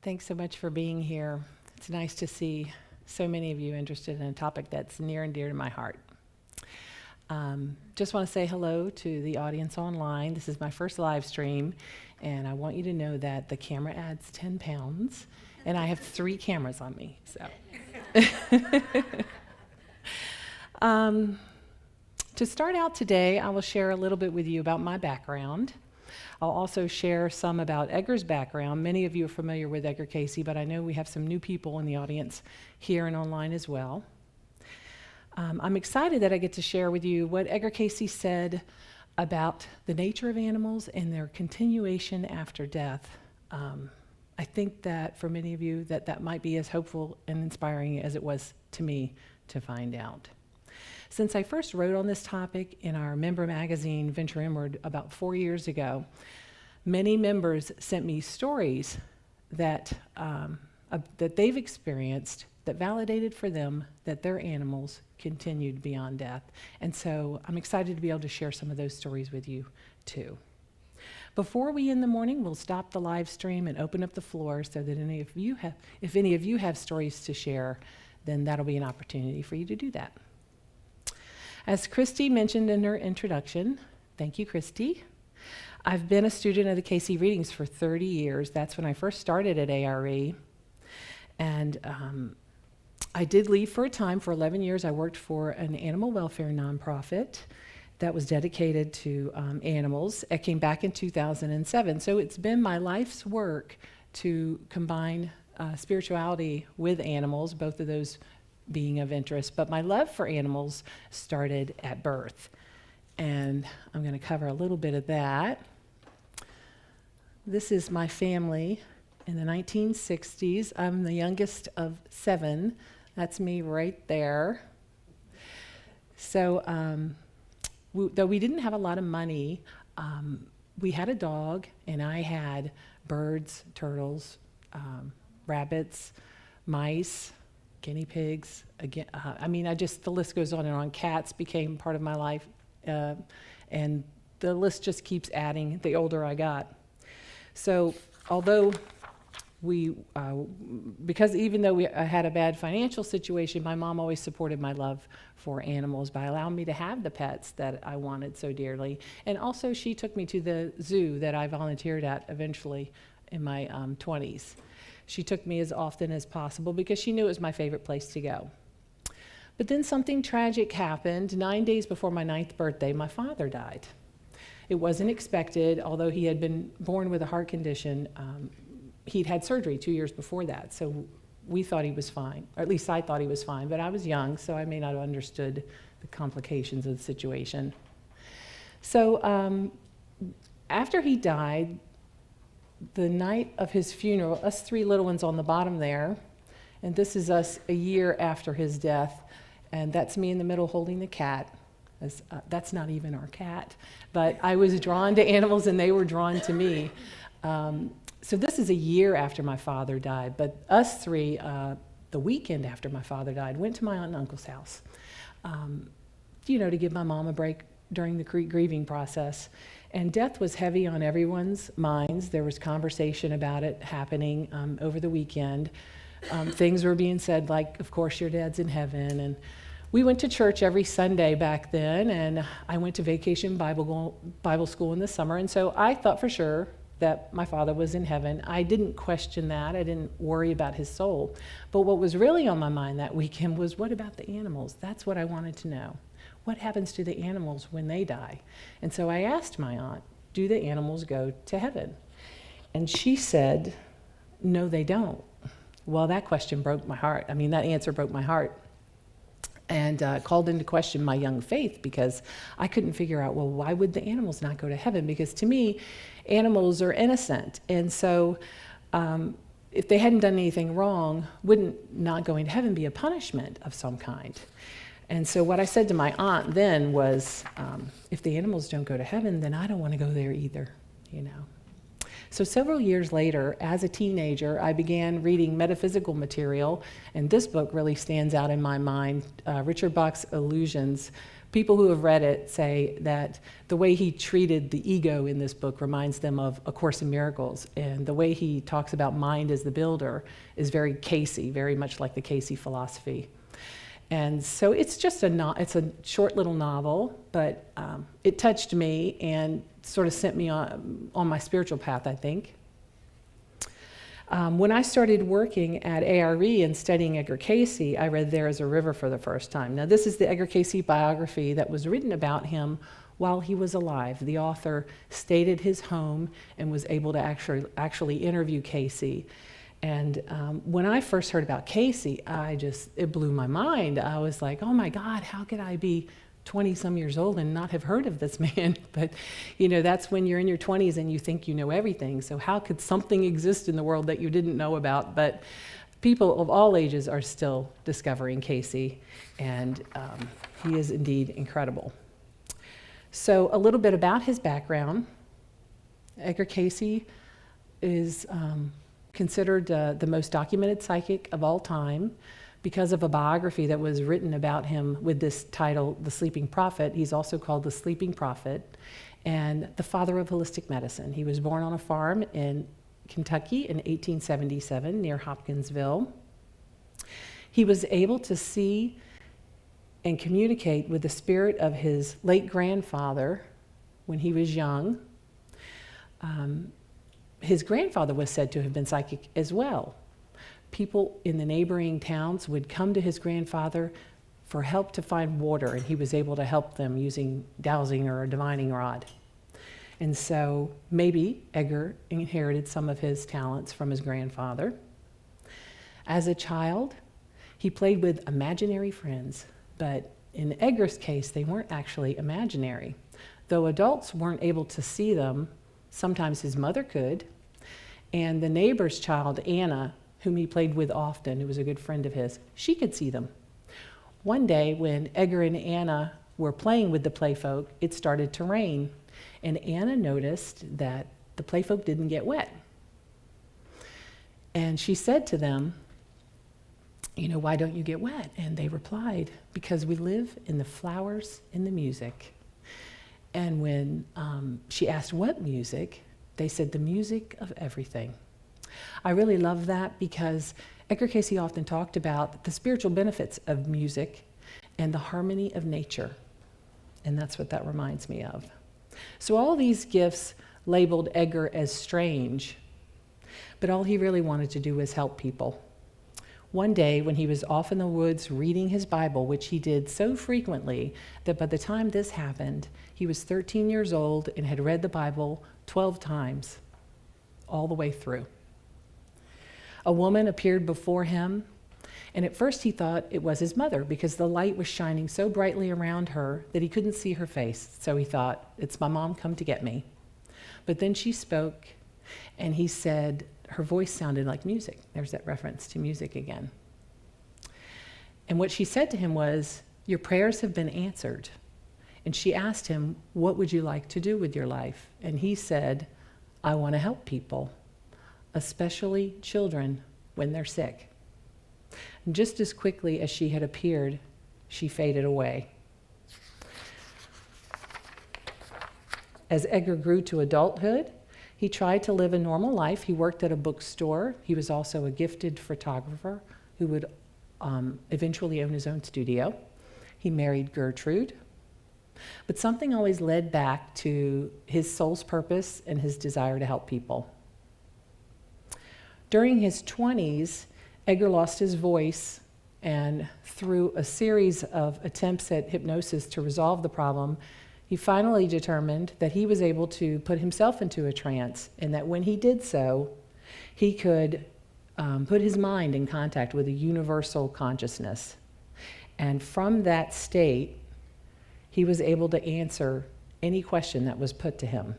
Thanks so much for being here. It's nice to see so many of you interested in a topic that's near and dear to my heart. Just want to say hello to the audience online. This is my first live stream, and I want you to know that the camera adds 10 pounds, and I have 3 cameras on me. To start out today, I will share a little bit with you about my background. I'll also share some about Edgar's background. Many of you are familiar with Edgar Cayce, but I know we have some new people in the audience here and online as well. I'm excited that I get to share with you what Edgar Cayce said about the nature of animals and their continuation after death. I think that for many of you that might be as hopeful and inspiring as it was to me to find out. Since I first wrote on this topic in our member magazine, Venture Inward, about 4 years ago, many members sent me stories that they've experienced that validated for them that their animals continued beyond death. And so I'm excited to be able to share some of those stories with you too. Before we end the morning, we'll stop the live stream and open up the floor so that if any of you have stories to share, then that'll be an opportunity for you to do that. As Christy mentioned in her introduction, thank you, Christy, I've been a student of the Cayce readings for 30 years. That's when I first started at A.R.E. And I did leave for a time. For 11 years, I worked for an animal welfare nonprofit that was dedicated to animals. I came back in 2007. So it's been my life's work to combine spirituality with animals, both of those being of interest, but my love for animals started at birth. And I'm going to cover a little bit of that. This is my family in the 1960s. I'm the youngest of 7. That's me right there. So though we didn't have a lot of money, we had a dog, and I had birds, turtles, rabbits, mice, guinea pigs, again, the list goes on and on. Cats became part of my life, and the list just keeps adding the older I got. So although because even though I had a bad financial situation, my mom always supported my love for animals by allowing me to have the pets that I wanted so dearly. And also she took me to the zoo that I volunteered at eventually in my 20s. She took me as often as possible because she knew it was my favorite place to go. But then something tragic happened. 9 days before my 9th birthday, my father died. It wasn't expected, although he had been born with a heart condition. He'd had surgery 2 years before that, so we thought he was fine, or at least I thought he was fine, but I was young, so I may not have understood the complications of the situation. So after he died, the night of his funeral, us 3 little ones on the bottom there, and this is us a year after his death, and that's me in the middle holding the cat. That's not even our cat, but I was drawn to animals and they were drawn to me. So this is a year after my father died, but us 3, the weekend after my father died, went to my aunt and uncle's house, to give my mom a break during the grieving process. And death was heavy on everyone's minds. There was conversation about it happening over the weekend. Things were being said like, of course, your dad's in heaven. And we went to church every Sunday back then, and I went to vacation Bible school in the summer. And so I thought for sure that my father was in heaven. I didn't question that. I didn't worry about his soul. But what was really on my mind that weekend was, what about the animals? That's what I wanted to know. What happens to the animals when they die? And so I asked my aunt, do the animals go to heaven? And she said, no, they don't. Well, that question broke my heart. That answer broke my heart and called into question my young faith, because I couldn't figure out, well, why would the animals not go to heaven? Because to me, animals are innocent. And so if they hadn't done anything wrong, wouldn't not going to heaven be a punishment of some kind? And so what I said to my aunt then was, if the animals don't go to heaven, then I don't want to go there either, So several years later, as a teenager, I began reading metaphysical material, and this book really stands out in my mind. Richard Bach's Illusions People who have read it say that the way he treated the ego in this book reminds them of A Course in Miracles, and the way he talks about mind as the builder is very Cayce, very much like the Cayce philosophy. And so it's just it's a short little novel, but it touched me and sort of sent me on my spiritual path, I think. When I started working at A.R.E. and studying Edgar Cayce, I read There Is a River for the first time. Now, this is the Edgar Cayce biography that was written about him while he was alive. The author stayed at his home and was able to actually interview Cayce. And when I first heard about Cayce, it blew my mind. I was like, oh my God, how could I be 20-some years old and not have heard of this man? But, that's when you're in your 20s and you think you know everything. So how could something exist in the world that you didn't know about? But people of all ages are still discovering Cayce, and he is indeed incredible. So a little bit about his background. Edgar Cayce is considered the most documented psychic of all time because of a biography that was written about him with this title, The Sleeping Prophet. He's also called the Sleeping Prophet and the father of holistic medicine. He was born on a farm in Kentucky in 1877 near Hopkinsville. He was able to see and communicate with the spirit of his late grandfather when he was young. His grandfather was said to have been psychic as well. People in the neighboring towns would come to his grandfather for help to find water, and he was able to help them using dowsing or a divining rod. And so maybe Edgar inherited some of his talents from his grandfather. As a child, he played with imaginary friends, but in Edgar's case, they weren't actually imaginary. Though adults weren't able to see them, sometimes his mother could, and the neighbor's child, Anna, whom he played with often, who was a good friend of his, she could see them. One day when Edgar and Anna were playing with the playfolk, it started to rain, and Anna noticed that the playfolk didn't get wet. And she said to them, why don't you get wet? And they replied, because we live in the flowers and the music. And when she asked what music, they said the music of everything. I really love that because Edgar Cayce often talked about the spiritual benefits of music and the harmony of nature. And that's what that reminds me of. So all these gifts labeled Edgar as strange, but all he really wanted to do was help people. One day when he was off in the woods reading his Bible, which he did so frequently that by the time this happened, he was 13 years old and had read the Bible 12 times, all the way through. A woman appeared before him, and at first he thought it was his mother because the light was shining so brightly around her that he couldn't see her face. So he thought, it's my mom come to get me. But then she spoke, and he said, her voice sounded like music. There's that reference to music again. And what she said to him was, your prayers have been answered. And she asked him, what would you like to do with your life? And he said, I want to help people, especially children when they're sick. And just as quickly as she had appeared, she faded away. As Edgar grew to adulthood, he tried to live a normal life. He worked at a bookstore. He was also a gifted photographer who would eventually own his own studio. He married Gertrude. But something always led back to his soul's purpose and his desire to help people. During his 20s, Edgar lost his voice, and through a series of attempts at hypnosis to resolve the problem, he finally determined that he was able to put himself into a trance, and that when he did so, he could put his mind in contact with a universal consciousness. And from that state, he was able to answer any question that was put to him.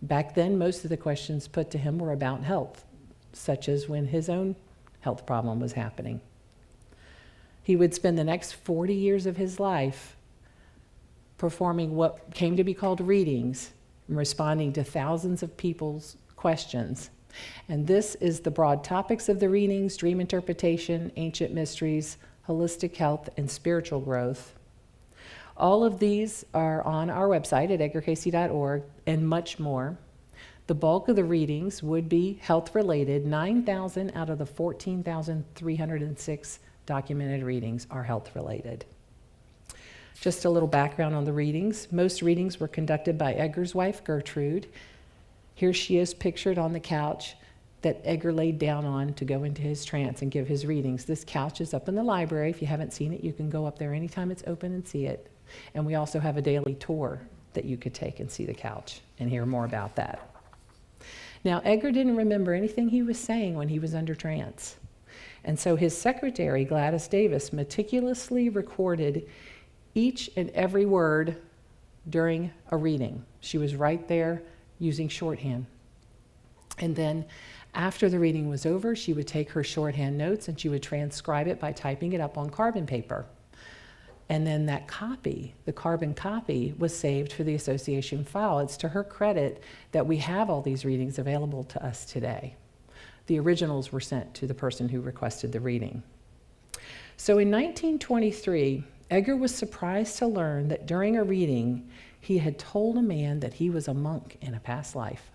Back then, most of the questions put to him were about health, such as when his own health problem was happening. He would spend the next 40 years of his life performing what came to be called readings and responding to thousands of people's questions. And this is the broad topics of the readings: dream interpretation, ancient mysteries, holistic health, and spiritual growth. All of these are on our website at edgarcayce.org and much more. The bulk of the readings would be health-related. 9,000 out of the 14,306 documented readings are health-related. Just a little background on the readings. Most readings were conducted by Edgar's wife, Gertrude. Here she is pictured on the couch that Edgar laid down on to go into his trance and give his readings. This couch is up in the library. If you haven't seen it, you can go up there anytime it's open and see it. And we also have a daily tour that you could take and see the couch and hear more about that. Now, Edgar didn't remember anything he was saying when he was under trance. And so his secretary, Gladys Davis, meticulously recorded each and every word during a reading. She was right there using shorthand. And then after the reading was over, she would take her shorthand notes and she would transcribe it by typing it up on carbon paper. And then that copy, the carbon copy, was saved for the association file. It's to her credit that we have all these readings available to us today. The originals were sent to the person who requested the reading. So in 1923, Edgar was surprised to learn that during a reading, he had told a man that he was a monk in a past life.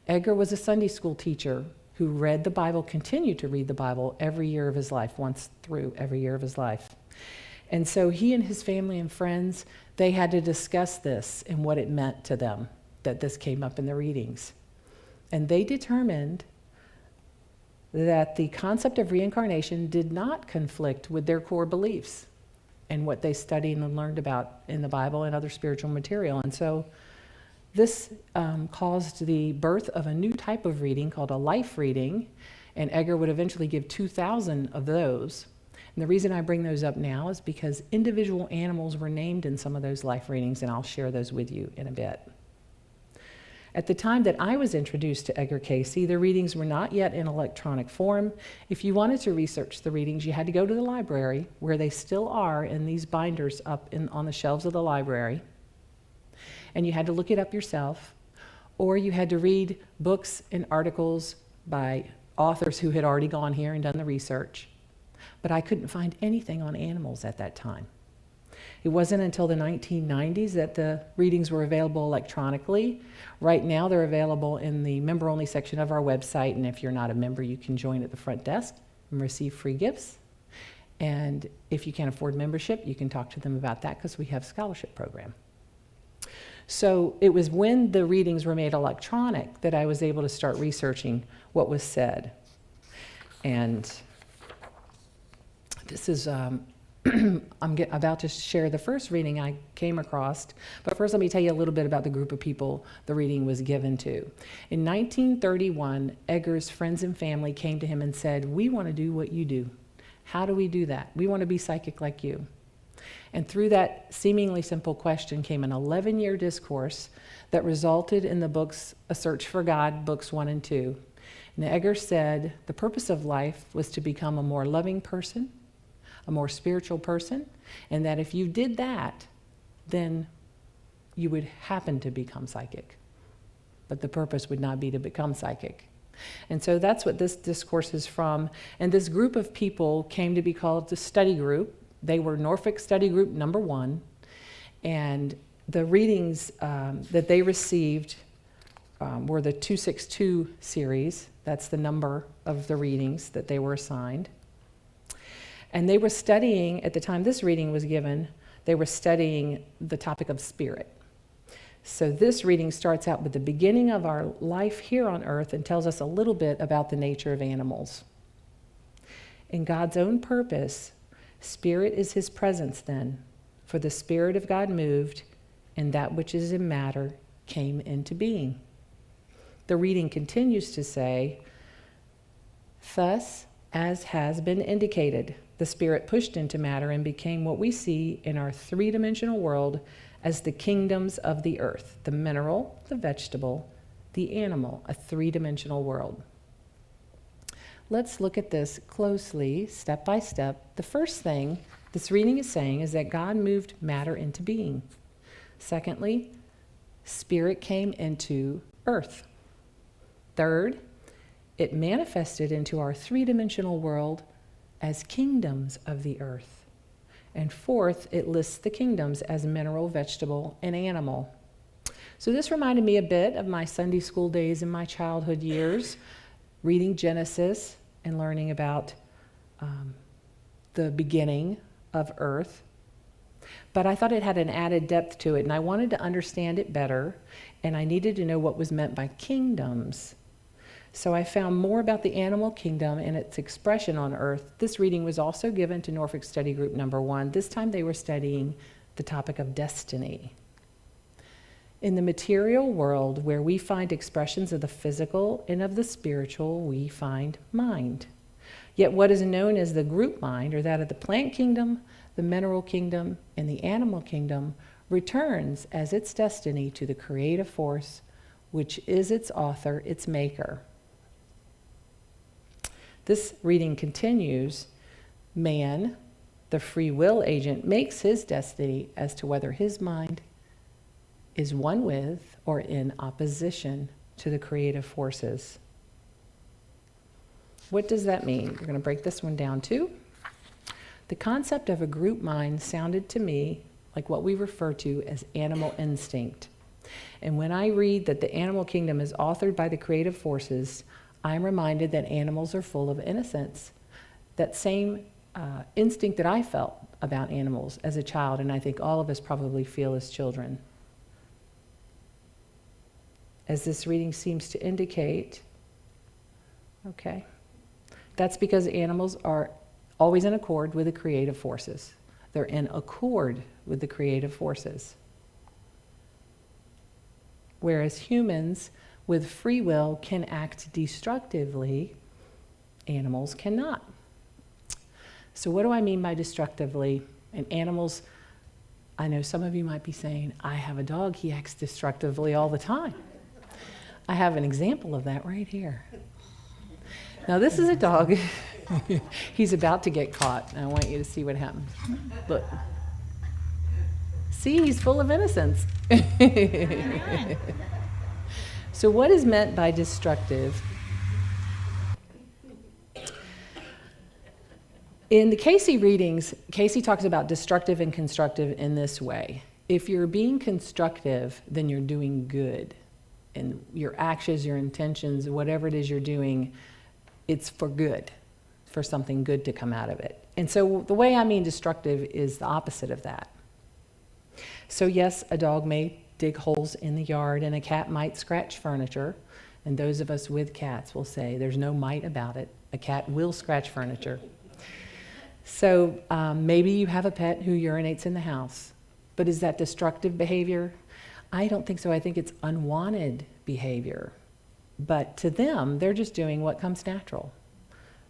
Edgar was a Sunday school teacher who read the Bible, continued to read the Bible every year of his life, once through every year of his life. And so he and his family and friends, they had to discuss this and what it meant to them, that this came up in the readings. And they determined that the concept of reincarnation did not conflict with their core beliefs and what they studied and learned about in the Bible and other spiritual material. And so this caused the birth of a new type of reading called a life reading, and Edgar would eventually give 2,000 of those. And the reason I bring those up now is because individual animals were named in some of those life readings, and I'll share those with you in a bit. At the time that I was introduced to Edgar Cayce, the readings were not yet in electronic form. If you wanted to research the readings, you had to go to the library, where they still are in these binders up on the shelves of the library. And you had to look it up yourself, or you had to read books and articles by authors who had already gone here and done the research. But I couldn't find anything on animals at that time. It wasn't until the 1990s that the readings were available electronically. Right now they're available in the member-only section of our website, and if you're not a member, you can join at the front desk and receive free gifts. And if you can't afford membership, you can talk to them about that because we have a scholarship program. So it was when the readings were made electronic that I was able to start researching what was said. And this is, I'm about to share the first reading I came across, but first let me tell you a little bit about the group of people the reading was given to. In 1931, Edgar's friends and family came to him and said, "We want to do what you do. How do we do that? We want to be psychic like you." And through that seemingly simple question came an 11-year discourse that resulted in the books A Search for God, books 1 and 2. And Edgar said the purpose of life was to become a more loving person, a more spiritual person, and that if you did that, then you would happen to become psychic. But the purpose would not be to become psychic. And so that's what this discourse is from. And this group of people came to be called the study group. They were Norfolk Study Group number 1. And the readings that they received were the 262 series. That's the number of the readings that they were assigned. And they were studying, at the time this reading was given, they were studying the topic of spirit. So this reading starts out with the beginning of our life here on earth and tells us a little bit about the nature of animals. In God's own purpose, spirit is his presence then, for the Spirit of God moved, and that which is in matter came into being. The reading continues to say, thus, as has been indicated, the Spirit pushed into matter and became what we see in our three-dimensional world as the kingdoms of the earth, the mineral, the vegetable, the animal, a three-dimensional world. Let's look at this closely, step by step. The first thing this reading is saying is that God moved matter into being. Secondly, spirit came into earth. Third, it manifested into our three-dimensional world as kingdoms of the earth. And fourth, it lists the kingdoms as mineral, vegetable, and animal. So this reminded me a bit of my Sunday school days in my childhood years, reading Genesis and learning about the beginning of Earth. But I thought it had an added depth to it, and I wanted to understand it better, and I needed to know what was meant by kingdoms. So I found more about the animal kingdom and its expression on Earth. This reading was also given to Norfolk Study Group number 1. This time they were studying the topic of destiny. In the material world, where we find expressions of the physical and of the spiritual, we find mind. Yet what is known as the group mind, or that of the plant kingdom, the mineral kingdom, and the animal kingdom, returns as its destiny to the creative force, which is its author, its maker. This reading continues. Man, the free will agent, makes his destiny as to whether his mind is one with or in opposition to the creative forces. What does that mean? We're going to break this one down too. The concept of a group mind sounded to me like what we refer to as animal instinct. And when I read that the animal kingdom is authored by the creative forces, I'm reminded that animals are full of innocence. That same instinct that I felt about animals as a child, and I think all of us probably feel as children. As this reading seems to indicate, okay, that's because animals are always in accord with the creative forces. They're in accord with the creative forces. Whereas humans with free will can act destructively, animals cannot. So what do I mean by destructively? And animals, I know some of you might be saying, I have a dog, he acts destructively all the time. I have an example of that right here. Now this is a dog. He's about to get caught. And I want you to see what happens. Look. See, he's full of innocence. So what is meant by destructive? In the Cayce readings, Cayce talks about destructive and constructive in this way. If you're being constructive, then you're doing good. And your actions, your intentions, whatever it is you're doing, it's for good, for something good to come out of it. And so the way I mean destructive is the opposite of that. So yes, a dog may dig holes in the yard, and a cat might scratch furniture. And those of us with cats will say, there's no might about it. A cat will scratch furniture. So maybe you have a pet who urinates in the house. But is that destructive behavior? I don't think so. I think it's unwanted behavior. But to them, they're just doing what comes natural.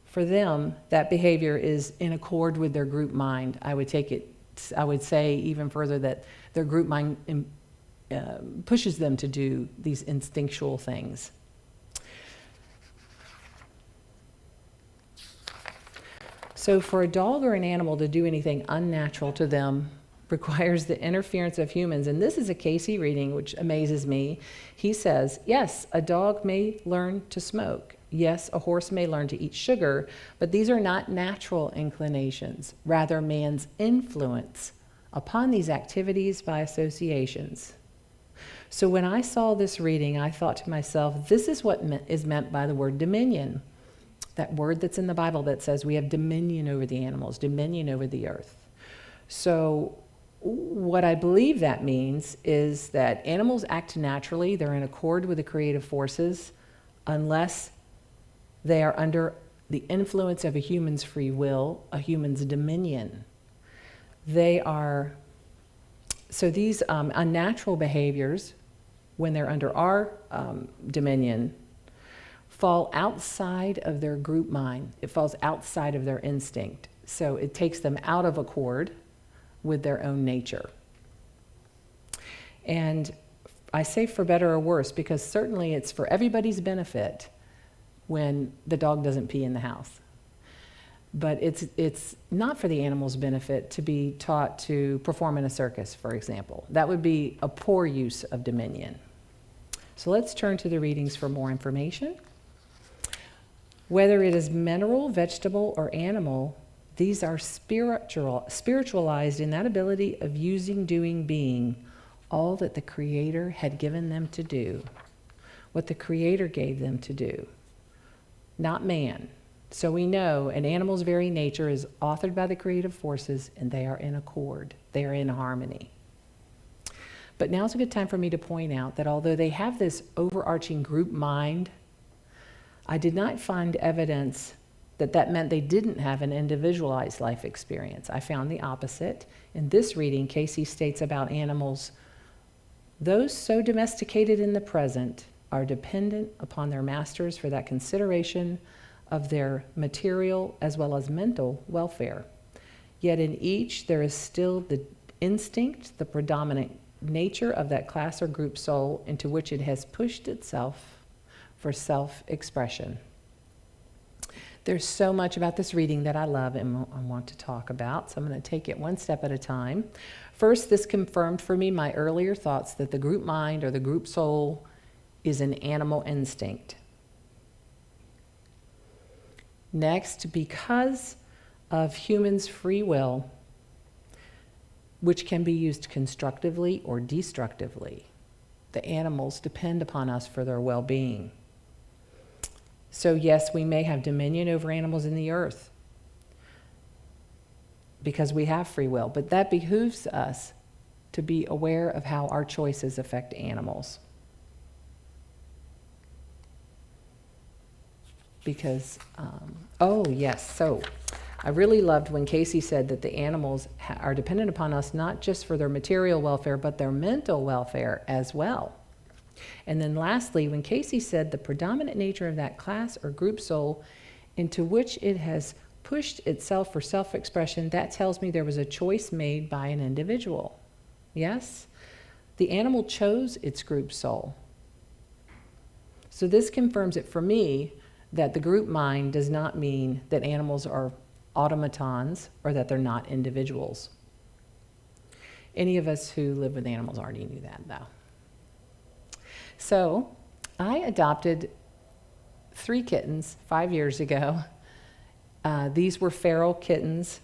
For them, that behavior is in accord with their group mind. I would say even further that their group mind pushes them to do these instinctual things. So for a dog or an animal to do anything unnatural to them requires the interference of humans. And this is a Cayce reading, which amazes me. He says, yes, a dog may learn to smoke. Yes, a horse may learn to eat sugar, but these are not natural inclinations, rather man's influence upon these activities by associations. So when I saw this reading, I thought to myself, this is what is meant by the word dominion. That word that's in the Bible that says we have dominion over the animals, dominion over the earth. So what I believe that means is that animals act naturally. They're in accord with the creative forces unless they are under the influence of a human's free will, a human's dominion. So these unnatural behaviors, when they're under our dominion, fall outside of their group mind. It falls outside of their instinct. So it takes them out of accord with their own nature. And I say for better or worse, because certainly it's for everybody's benefit when the dog doesn't pee in the house. But it's not for the animal's benefit to be taught to perform in a circus, for example. That would be a poor use of dominion. So let's turn to the readings for more information. Whether it is mineral, vegetable, or animal, These are spiritualized in that ability of using, doing, being, all that the Creator had given them to do, what the Creator gave them to do, not man. So we know an animal's very nature is authored by the creative forces, and they are in accord, they are in harmony. But now's a good time for me to point out that although they have this overarching group mind, I did not find evidence that meant they didn't have an individualized life experience. I found the opposite. In this reading, Cayce states about animals, those so domesticated in the present are dependent upon their masters for that consideration of their material as well as mental welfare. Yet in each there is still the instinct, the predominant nature of that class or group soul into which it has pushed itself for self-expression. There's so much about this reading that I love and I want to talk about, so I'm going to take it one step at a time. First, this confirmed for me my earlier thoughts that the group mind or the group soul is an animal instinct. Next, because of humans' free will, which can be used constructively or destructively, the animals depend upon us for their well-being. So yes, we may have dominion over animals in the earth because we have free will, but that behooves us to be aware of how our choices affect animals. Because, oh yes, so I really loved when Cayce said that the animals are dependent upon us not just for their material welfare, but their mental welfare as well. And then lastly, when Cayce said the predominant nature of that class or group soul into which it has pushed itself for self-expression, that tells me there was a choice made by an individual. Yes? The animal chose its group soul. So this confirms it for me that the group mind does not mean that animals are automatons or that they're not individuals. Any of us who live with animals already knew that, though. So I adopted 3 kittens 5 years ago. These were feral kittens,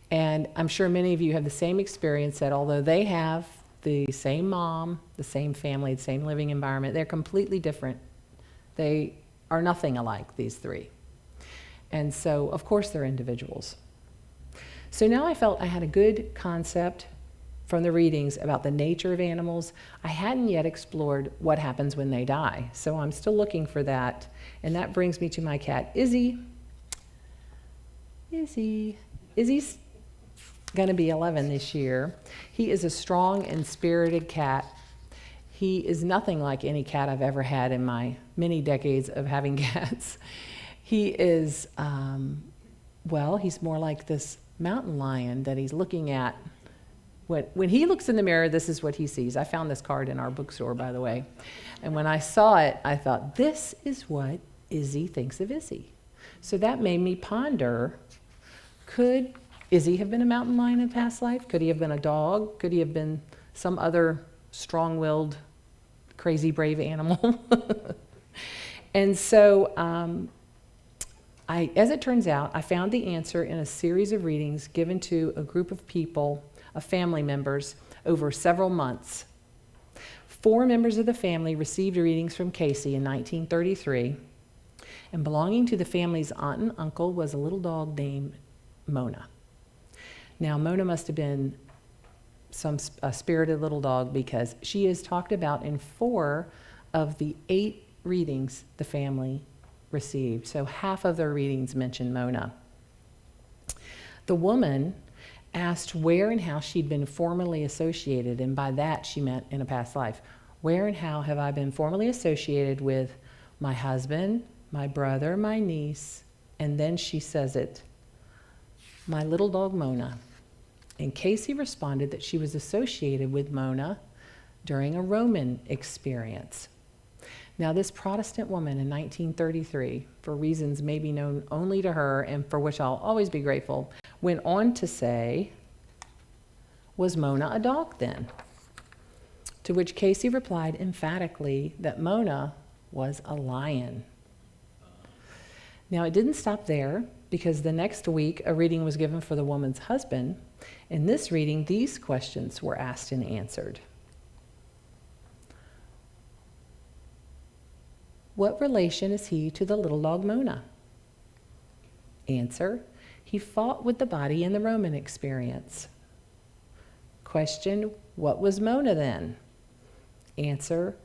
and I'm sure many of you have the same experience that although they have the same mom, the same family, the same living environment, they're completely different. They are nothing alike, these 3. And so, of course, they're individuals. So now I felt I had a good concept from the readings about the nature of animals. I hadn't yet explored what happens when they die, so I'm still looking for that. And that brings me to my cat, Izzy. Izzy's going to be 11 this year. He is a strong and spirited cat. He is nothing like any cat I've ever had in my many decades of having cats. He is, well, he's more like this mountain lion that he's looking at. When he looks in the mirror, this is what he sees. I found this card in our bookstore, by the way. And when I saw it, I thought, this is what Izzy thinks of Izzy. So that made me ponder, could Izzy have been a mountain lion in past life? Could he have been a dog? Could he have been some other strong-willed, crazy, brave animal? And so, as it turns out, I found the answer in a series of readings given to a group of people, of family members, over several months. 4 members of the family received readings from Cayce in 1933, and belonging to the family's aunt and uncle was a little dog named Mona. Now, Mona must have been a spirited little dog because she is talked about in 4 of the 8 readings the family received. So half of their readings mention Mona. The woman asked where and how she'd been formerly associated, and by that she meant in a past life. Where and how have I been formerly associated with my husband, my brother, my niece, and then she says it, my little dog Mona. And Cayce responded that she was associated with Mona during a Roman experience. Now, this Protestant woman in 1933, for reasons maybe known only to her and for which I'll always be grateful, went on to say, was Mona a dog then? To which Cayce replied emphatically that Mona was a lion. Now, it didn't stop there. because the next week a reading was given for the woman's husband. In this reading, these questions were asked and answered. What relation is he to the little dog Mona? Answer, he fought with the body in the Roman experience. Question, what was Mona then? Answer,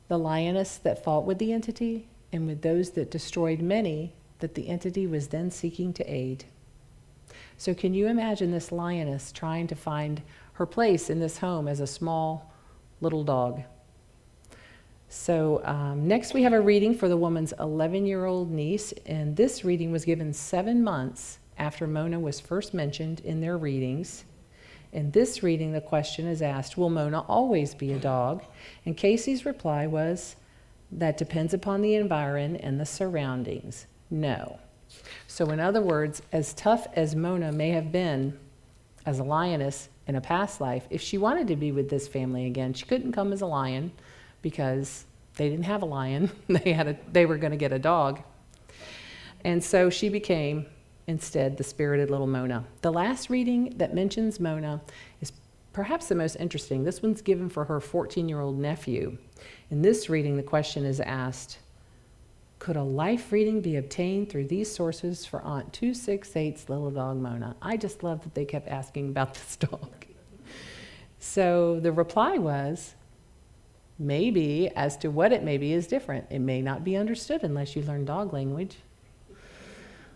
the lioness that fought with the entity and with those that destroyed many that the entity was then seeking to aid. So can you imagine this lioness trying to find her place in this home as a small little dog? So next we have a reading for the woman's 11-year-old niece, and this reading was given 7 months after Mona was first mentioned in their readings. In this reading, the question is asked, will Mona always be a dog? And Cayce's reply was, that depends upon the environment and the surroundings. No. So in other words, as tough as Mona may have been as a lioness in a past life, if she wanted to be with this family again, she couldn't come as a lion because they didn't have a lion. They were going to get a dog. And so she became instead the spirited little Mona. The last reading that mentions Mona is perhaps the most interesting. This one's given for her 14-year-old nephew. In this reading, the question is asked, could a life reading be obtained through these sources for Aunt 268's little dog Mona? I just love that they kept asking about this dog. So the reply was, maybe. As to what it may be is different. It may not be understood unless you learn dog language.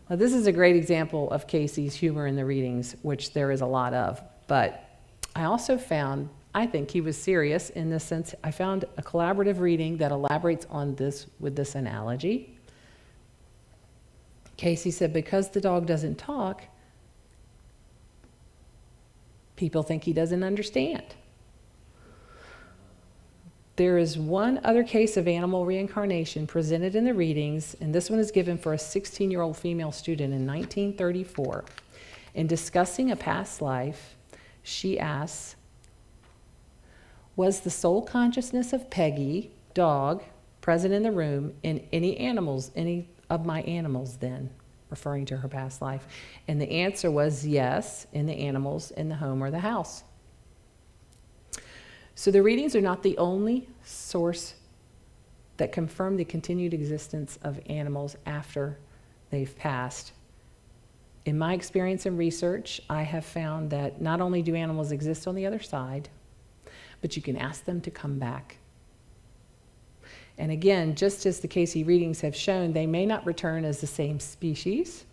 Well, this is a great example of Cayce's humor in the readings, which there is a lot of. But I also found, I think he was serious in this sense. I found a collaborative reading that elaborates on this with this analogy. Cayce said, because the dog doesn't talk, people think he doesn't understand. There is one other case of animal reincarnation presented in the readings, and this one is given for a 16-year-old female student in 1934. In discussing a past life, she asks, was the soul consciousness of Peggy, dog, present in the room in any of my animals then, referring to her past life? And the answer was yes, in the animals in the home or the house. So the readings are not the only source that confirm the continued existence of animals after they've passed. In my experience and research, I have found that not only do animals exist on the other side, but you can ask them to come back. And again, just as the Cayce readings have shown, they may not return as the same species.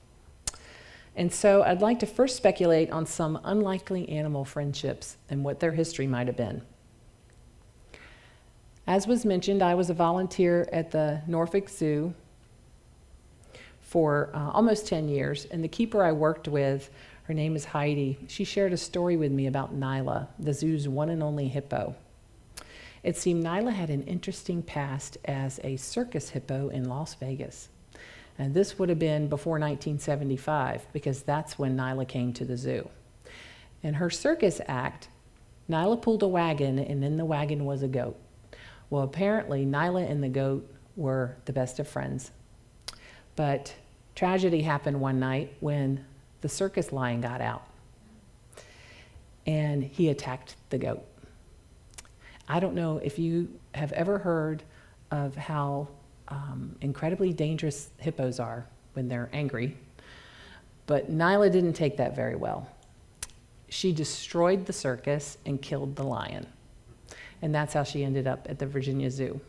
And so I'd like to first speculate on some unlikely animal friendships and what their history might have been. As was mentioned, I was a volunteer at the Norfolk Zoo for almost 10 years, and the keeper I worked with, her name is Heidi, she shared a story with me about Nyla, the zoo's one and only hippo. It seemed Nyla had an interesting past as a circus hippo in Las Vegas. And this would have been before 1975, because that's when Nyla came to the zoo. In her circus act, Nyla pulled a wagon, and in the wagon was a goat. Well, apparently, Nyla and the goat were the best of friends. But tragedy happened one night when the circus lion got out, and he attacked the goat. I don't know if you have ever heard of how incredibly dangerous hippos are when they're angry, but Nyla didn't take that very well. She destroyed the circus and killed the lion. And that's how she ended up at the Virginia Zoo.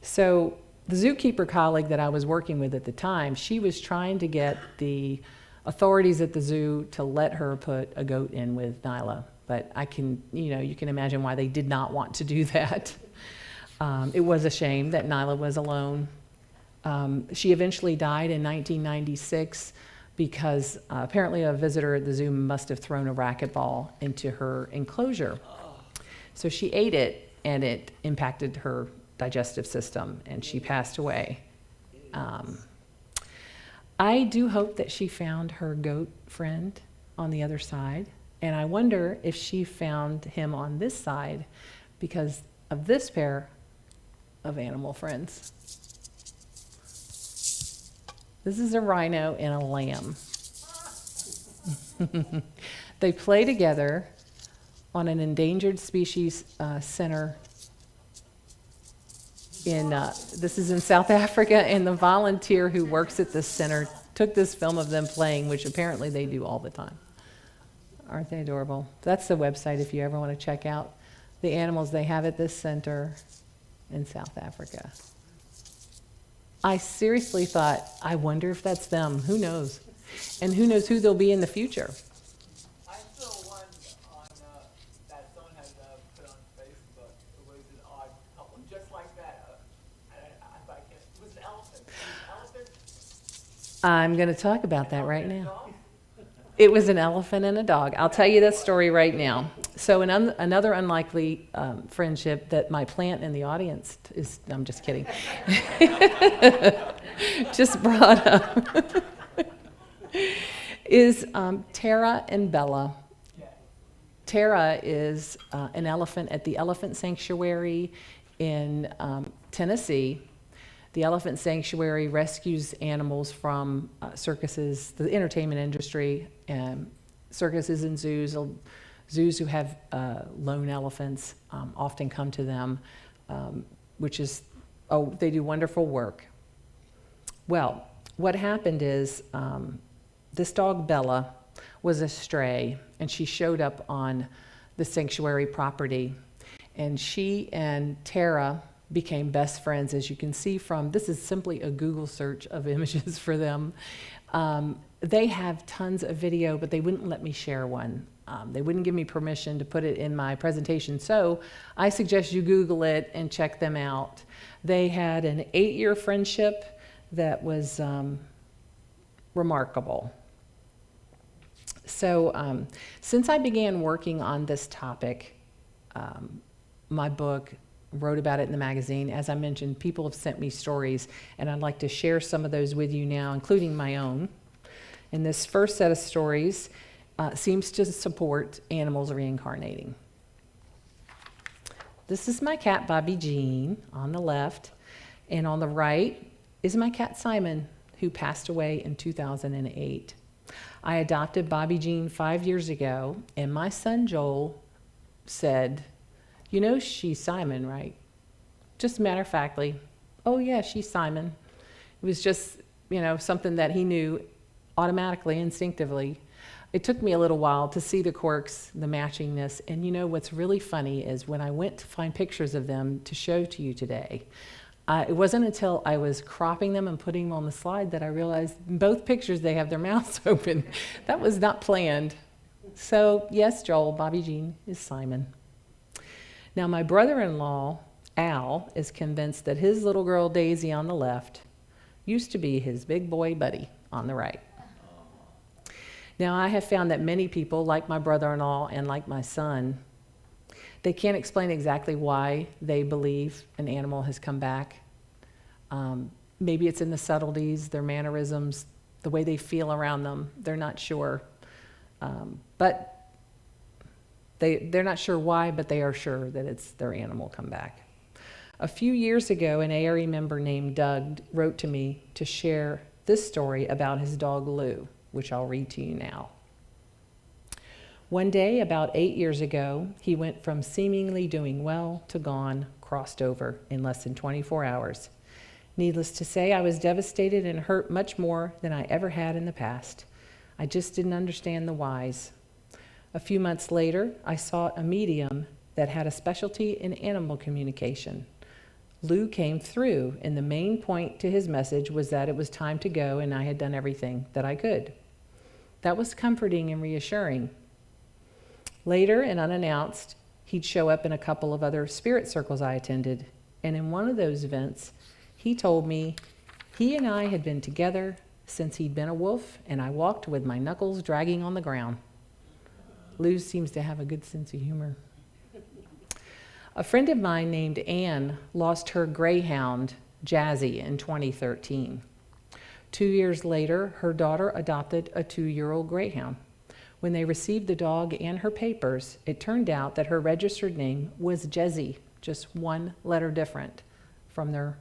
So the zookeeper colleague that I was working with at the time, she was trying to get the authorities at the zoo to let her put a goat in with Nyla. But you can imagine why they did not want to do that. It was a shame that Nyla was alone. She eventually died in 1996 because apparently a visitor at the zoo must have thrown a racquetball into her enclosure. So she ate it, and it impacted her digestive system, and she passed away. I do hope that she found her goat friend on the other side, and I wonder if she found him on this side because of this pair of animal friends. This is a rhino and a lamb. They play together on an endangered species center this is in South Africa, and the volunteer who works at this center took this film of them playing, which apparently they do all the time. Aren't they adorable? That's the website if you ever want to check out the animals they have at this center in South Africa. I seriously thought, I wonder if that's them. Who knows? And who knows who they'll be in the future. I saw one on that someone had put on Facebook. It was an odd couple, just like that. It was an elephant. I'm going to talk about that right now. It was an elephant and a dog. I'll tell you that story right now. So another unlikely friendship that my plant in the audience is, I'm just kidding, just brought up, is Tarra and Bella. Tarra is an elephant at the Elephant Sanctuary in Tennessee. The Elephant Sanctuary rescues animals from circuses, the entertainment industry, circuses and zoos. Zoos who have lone elephants often come to them, they do wonderful work. Well, what happened is this dog, Bella, was a stray, and she showed up on the sanctuary property. And she and Tarra became best friends, as you can see from, this is simply a Google search of images for them. They have tons of video, but they wouldn't let me share one. They wouldn't give me permission to put it in my presentation. So I suggest you Google it and check them out. They had an 8-year friendship that was remarkable. So since I began working on this topic, my book, wrote about it in the magazine. As I mentioned, people have sent me stories, and I'd like to share some of those with you now, including my own. And this first set of stories seems to support animals reincarnating. This is my cat, Bobby Jean, on the left, and on the right is my cat, Simon, who passed away in 2008. I adopted Bobby Jean 5 years ago, and my son, Joel, said, "You know she's Simon, right?" Just matter-of-factly, "Oh yeah, she's Simon." It was just, something that he knew automatically, instinctively. It took me a little while to see the quirks, the matchingness, and what's really funny is when I went to find pictures of them to show to you today, it wasn't until I was cropping them and putting them on the slide that I realized in both pictures they have their mouths open. That was not planned. So yes, Joel, Bobby Jean is Simon. Now, my brother-in-law, Al, is convinced that his little girl, Daisy, on the left, used to be his big boy buddy on the right. Now, I have found that many people, like my brother-in-law and like my son, they can't explain exactly why they believe an animal has come back. Maybe it's in the subtleties, their mannerisms, the way they feel around them. They're not sure. But they're not sure why, but they are sure that it's their animal come back. A few years ago, an A.R.E member named Doug wrote to me to share this story about his dog Lou, which I'll read to you now. One day, about 8 years ago, he went from seemingly doing well to gone, crossed over in less than 24 hours. Needless to say, I was devastated and hurt much more than I ever had in the past. I just didn't understand the whys. A few months later, I sought a medium that had a specialty in animal communication. Lou came through, and the main point to his message was that it was time to go and I had done everything that I could. That was comforting and reassuring. Later and unannounced, he'd show up in a couple of other spirit circles I attended, and in one of those events, he told me he and I had been together since he'd been a wolf, and I walked with my knuckles dragging on the ground. Lou seems to have a good sense of humor. A friend of mine named Anne lost her greyhound, Jazzy, in 2013. 2 years later, her daughter adopted a 2-year-old greyhound. When they received the dog and her papers, it turned out that her registered name was Gertjie, just one letter different from their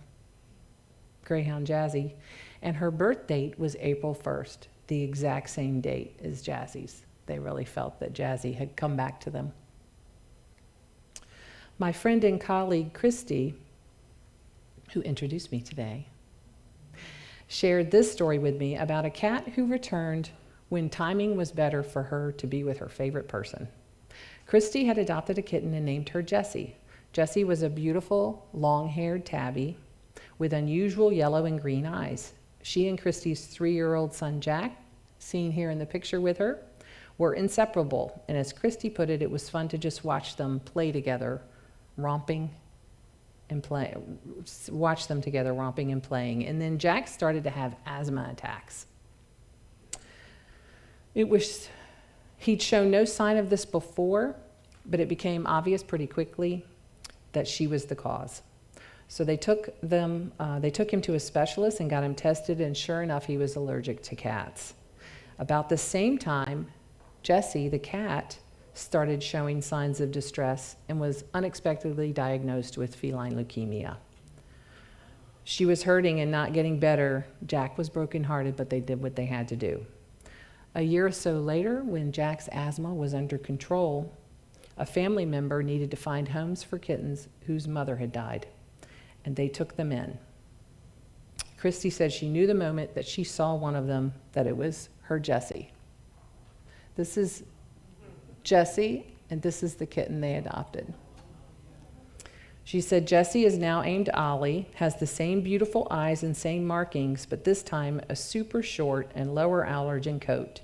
Greyhound Jazzy, and her birth date was April 1st, the exact same date as Jazzy's. They really felt that Jazzy had come back to them. My friend and colleague, Christy, who introduced me today, shared this story with me about a cat who returned when timing was better for her to be with her favorite person. Christy had adopted a kitten and named her Jessie. Jessie was a beautiful, long-haired tabby with unusual yellow and green eyes. She and Christy's 3-year-old son, Jack, seen here in the picture with her, were inseparable. And as Christy put it, it was fun to just watch them play together, romping and play, watch them together romping and playing. And then Jack started to have asthma attacks. He'd shown no sign of this before, but it became obvious pretty quickly that she was the cause. So they took him to a specialist and got him tested, and sure enough, he was allergic to cats. About the same time, Jessie, the cat, started showing signs of distress and was unexpectedly diagnosed with feline leukemia. She was hurting and not getting better. Jack was brokenhearted, but they did what they had to do. A year or so later, when Jack's asthma was under control, a family member needed to find homes for kittens whose mother had died, and they took them in. Christy said she knew the moment that she saw one of them that it was her Jessie. This is Jessie, and this is the kitten they adopted. She said Jessie is now named A.R.E, has the same beautiful eyes and same markings, but this time a super short and lower allergen coat.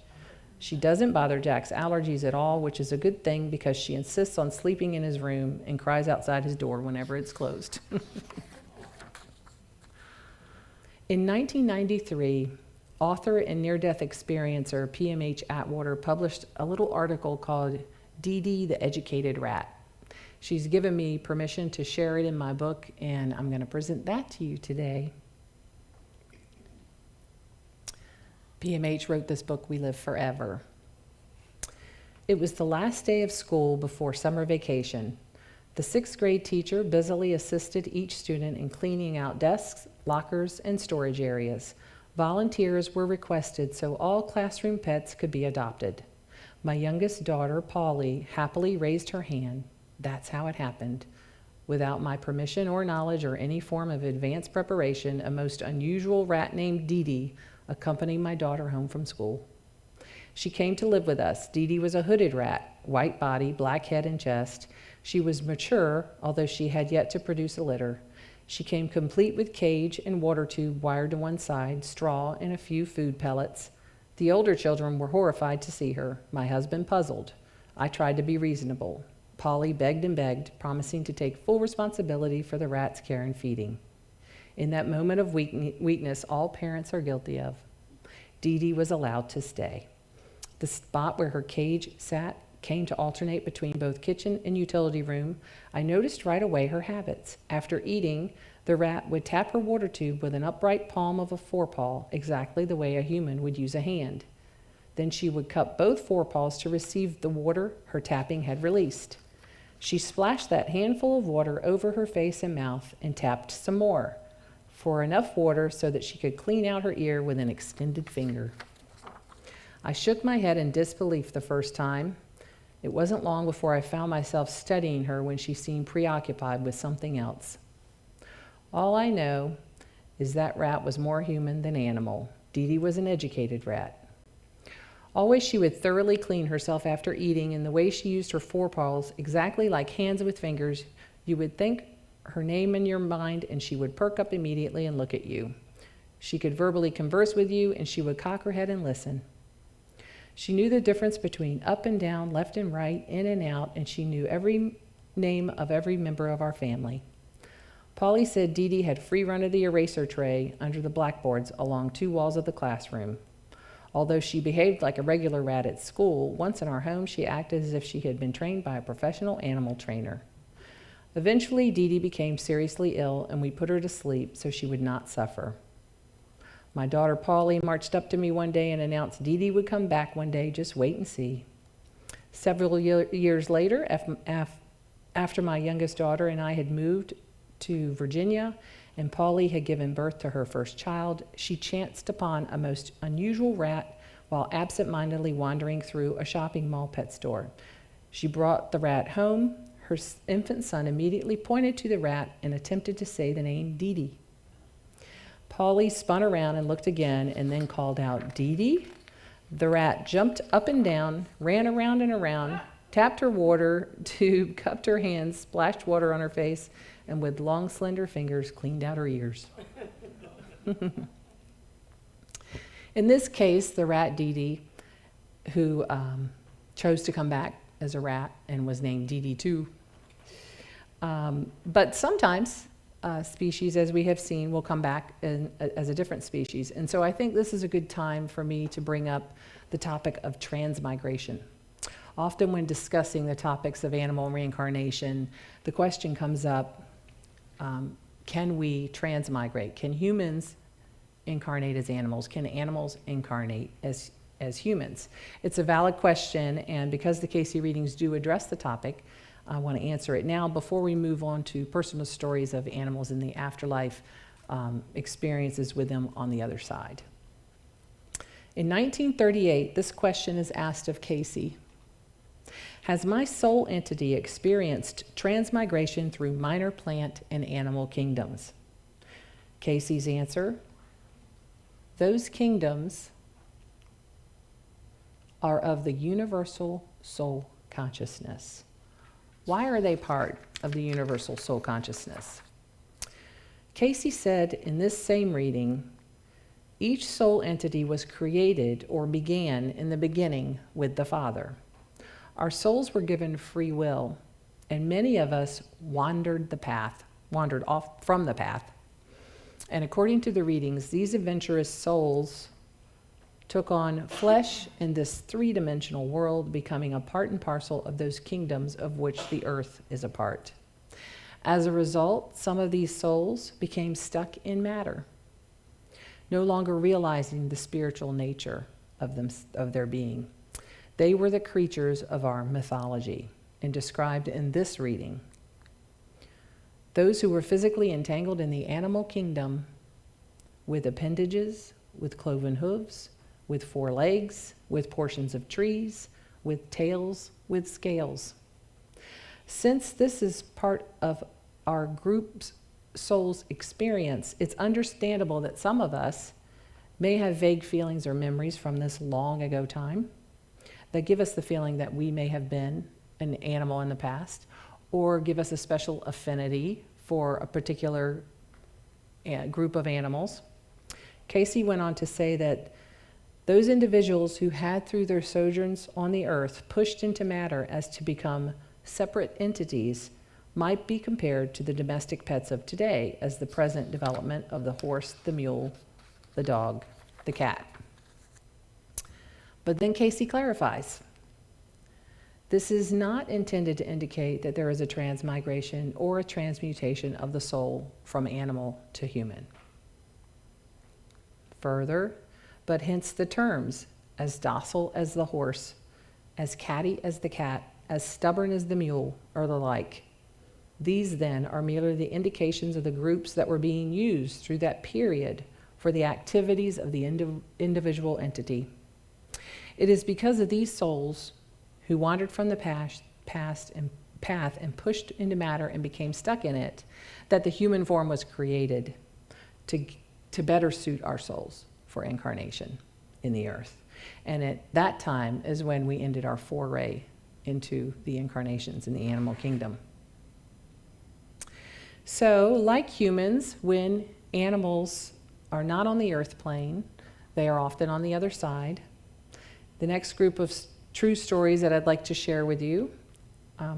She doesn't bother Jack's allergies at all, which is a good thing because she insists on sleeping in his room and cries outside his door whenever it's closed. In 1993, author and near-death experiencer PMH Atwater published a little article called Dee Dee the Educated Rat. She's given me permission to share it in my book, and I'm going to present that to you today. PMH wrote this book, We Live Forever. It was the last day of school before summer vacation. The 6th grade teacher busily assisted each student in cleaning out desks, lockers, and storage areas. Volunteers were requested so all classroom pets could be adopted. My youngest daughter, Polly, happily raised her hand. That's how it happened. Without my permission or knowledge or any form of advanced preparation, a most unusual rat named Dee Dee accompanied my daughter home from school. She came to live with us. Dee Dee was a hooded rat, white body, black head and chest. She was mature, although she had yet to produce a litter. She came complete with cage and water tube wired to one side, straw, and a few food pellets. The older children were horrified to see her, my husband puzzled. I tried to be reasonable. Polly begged and begged, promising to take full responsibility for the rat's care and feeding. In that moment of weakness all parents are guilty of, Dee Dee was allowed to stay. The spot where her cage sat came to alternate between both kitchen and utility room. I noticed right away her habits. After eating, the rat would tap her water tube with an upright palm of a forepaw, exactly the way a human would use a hand. Then she would cup both forepaws to receive the water her tapping had released. She splashed that handful of water over her face and mouth and tapped some more for enough water so that she could clean out her ear with an extended finger. I shook my head in disbelief the first time. It wasn't long before I found myself studying her when she seemed preoccupied with something else. All I know is that rat was more human than animal. Dee Dee was an educated rat. Always she would thoroughly clean herself after eating, and the way she used her forepaws, exactly like hands with fingers, you would think her name in your mind and she would perk up immediately and look at you. She could verbally converse with you and she would cock her head and listen. She knew the difference between up and down, left and right, in and out, and she knew every name of every member of our family. Polly said Dee Dee had free run of the eraser tray under the blackboards along 2 walls of the classroom. Although she behaved like a regular rat at school, once in our home she acted as if she had been trained by a professional animal trainer. Eventually, Dee Dee became seriously ill, and we put her to sleep so she would not suffer. My daughter Polly marched up to me one day and announced Dee Dee would come back one day, just wait and see. Several years later, after my youngest daughter and I had moved to Virginia and Polly had given birth to her first child, she chanced upon a most unusual rat while absent-mindedly wandering through a shopping mall pet store. She brought the rat home. Her infant son immediately pointed to the rat and attempted to say the name Dee Dee. Polly spun around and looked again and then called out, "Dee Dee?" The rat jumped up and down, ran around and around, tapped her water tube, cupped her hands, splashed water on her face, and with long, slender fingers cleaned out her ears. In this case, the rat Dee Dee, who chose to come back as a rat and was named Dee Dee too. But sometimes species, as we have seen, will come back as a different species. And so I think this is a good time for me to bring up the topic of transmigration. Often when discussing the topics of animal reincarnation, the question comes up, can we transmigrate? Can humans incarnate as animals? Can animals incarnate as humans? It's a valid question, and because the Cayce readings do address the topic, I want to answer it now before we move on to personal stories of animals in the afterlife, experiences with them on the other side. In 1938, this question is asked of Cayce. Has my soul entity experienced transmigration through minor plant and animal kingdoms? Cayce's answer, those kingdoms are of the universal soul consciousness. Why are they part of the universal soul consciousness? Cayce said in this same reading, each soul entity was created or began in the beginning with the Father. Our souls were given free will, and many of us wandered off from the path. And according to the readings, these adventurous souls took on flesh in this three-dimensional world, becoming a part and parcel of those kingdoms of which the earth is a part. As a result, some of these souls became stuck in matter, no longer realizing the spiritual nature of their being. They were the creatures of our mythology, and described in this reading. Those who were physically entangled in the animal kingdom with appendages, with cloven hooves, with 4 legs, with portions of trees, with tails, with scales. Since this is part of our group's soul's experience, it's understandable that some of us may have vague feelings or memories from this long ago time that give us the feeling that we may have been an animal in the past, or give us a special affinity for a particular group of animals. Cayce went on to say that those individuals who had, through their sojourns on the earth, pushed into matter as to become separate entities might be compared to the domestic pets of today as the present development of the horse, the mule, the dog, the cat. But then Cayce clarifies, this is not intended to indicate that there is a transmigration or a transmutation of the soul from animal to human. Further, but hence the terms, as docile as the horse, as catty as the cat, as stubborn as the mule, or the like. These then are merely the indications of the groups that were being used through that period for the activities of the individual entity. It is because of these souls who wandered from the path and pushed into matter and became stuck in it that the human form was created to better suit our souls for incarnation in the earth. And at that time is when we ended our foray into the incarnations in the animal kingdom. So, like humans, when animals are not on the earth plane, they are often on the other side. The next group of true stories that I'd like to share with you